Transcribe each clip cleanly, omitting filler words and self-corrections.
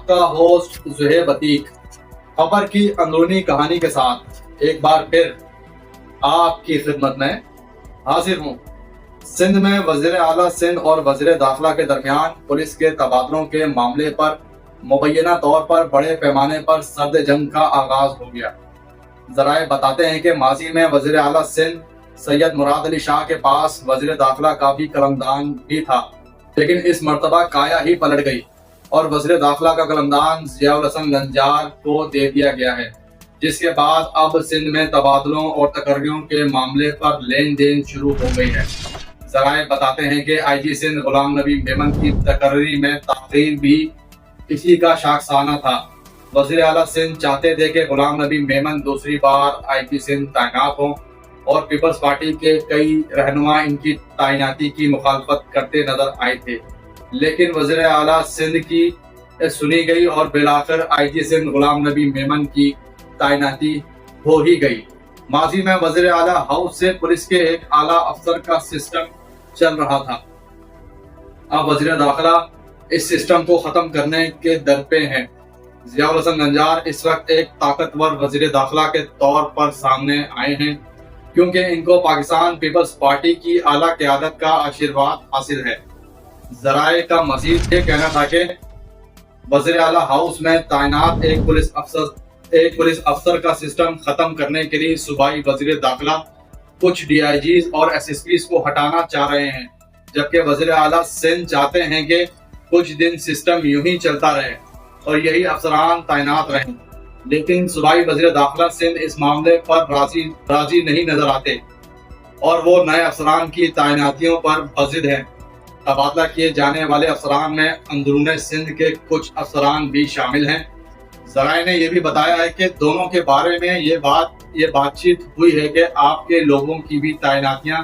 आपका होस्ट ज़ुहैब अतीक खबर की अंदरूनी कहानी के साथ एक बार फिर आपकी खिदमत में हाजिर हूँ। सिंध में वज़ीर आला सिंध और वज़ीर दाखिला के दरमियान पुलिस के तबादलों के मामले पर मुबैना तौर पर बड़े पैमाने पर सर्द जंग का आगाज हो गया। जराए बताते हैं कि माजी में वज़ीर आला सिंध सैयद मुराद अली शाह के पास वज़ीर दाखिला का भी कलमदान भी था, लेकिन इस मर्तबा काया ही पलट गई और वज़ीर दाखिला का कलमदान ज़ियाउल हसन गंजार को दे दिया गया है, जिसके बाद अब सिंध में तबादलों और तकर्रियों के मामले पर लेन देन शुरू हो गई है। जराए बताते हैं कि IG सिंध गुलाम नबी मेमन की तकर्री में ताख़ीर भी इसी का शाखसाना था। वज़ीर आला सिंध चाहते थे कि गुलाम नबी मेमन दूसरी बार IG सिंध तैनात हों और पीपल्स पार्टी के कई रहनुमा इनकी तैनाती की मुखालफत करते नजर आए थे, लेकिन वज़ीर आला सिंध की सुनी गई और बिलाखिर IG सिंध गुलाम नबी मेमन की तैनाती हो ही गई। माजी में वज़ीर आला हाउस से पुलिस के एक आला अफसर का सिस्टम चल रहा था। अब वज़ीर दाखिला इस सिस्टम को खत्म करने के दर पे हैं। ज़ियाउल हसन गंजार इस वक्त एक ताकतवर वज़ीर दाखिला के तौर पर सामने आए हैं, क्योंकि इनको पाकिस्तान पीपल्स पार्टी की आला क़यादत का आशीर्वाद हासिल है। जराए का मजीद ये कहना था कि वज़ीर आला हाउस में तैनात एक पुलिस अफसर का सिस्टम खत्म करने के लिए सूबाई वज़ीर दाखिला कुछ DIGs और SSPs को हटाना चाह रहे हैं, जबकि वज़ीर आला सिंध चाहते हैं कि कुछ दिन सिस्टम यूं ही चलता रहे और यही अफसरान तैनात रहें। लेकिन सूबाई वज़ीर दाखिला सिंध इस मामले पर राजी नहीं नजर आते और वो नए अफसरान की तैनातियों पर बज़िद हैं। तबादला किए जाने वाले अफसरान में अंदरून सिंध के कुछ अफसरान भी शामिल हैं। ज़राए ने यह भी बताया है कि दोनों के बारे में ये बातचीत हुई है कि आपके लोगों की भी तैनातियां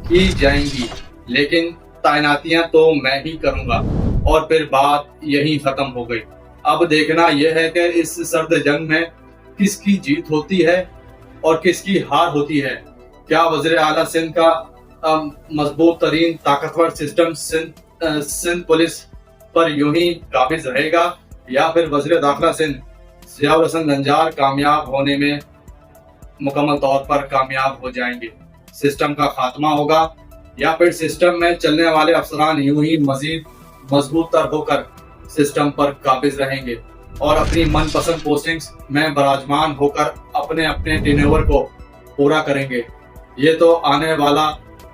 की जाएंगी, लेकिन तैनातियां तो मैं ही करूंगा, और फिर बात यही खत्म हो गई। अब देखना यह है कि इस सर्द जंग में किसकी जीत होती है और किसकी हार होती है। क्या वज़ीर आला सिंध का मजबूत तरीन ताकतवर सिस्टम सिंध पुलिस पर यूं ही काबिज रहेगा, या फिर वज़ीर दाखिला सिंध ज़ियाउल हसन गंजार कामयाब होने में मुकम्मल तौर पर कामयाब हो जाएंगे। सिस्टम का खात्मा होगा, या फिर सिस्टम में चलने वाले अफसरान यूं ही मजीद मजबूत तर होकर सिस्टम पर काबिज रहेंगे और अपनी मनपसंद पोस्टिंग्स में बराजमान होकर अपने अपने टेनओवर को पूरा करेंगे। ये तो आने वाला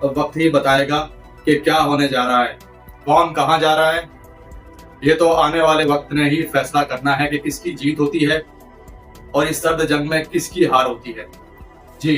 वक्त ही बताएगा कि क्या होने जा रहा है, कौन कहाँ जा रहा है। ये तो आने वाले वक्त ने ही फैसला करना है कि किसकी जीत होती है और इस सर्द जंग में किसकी हार होती है। जी।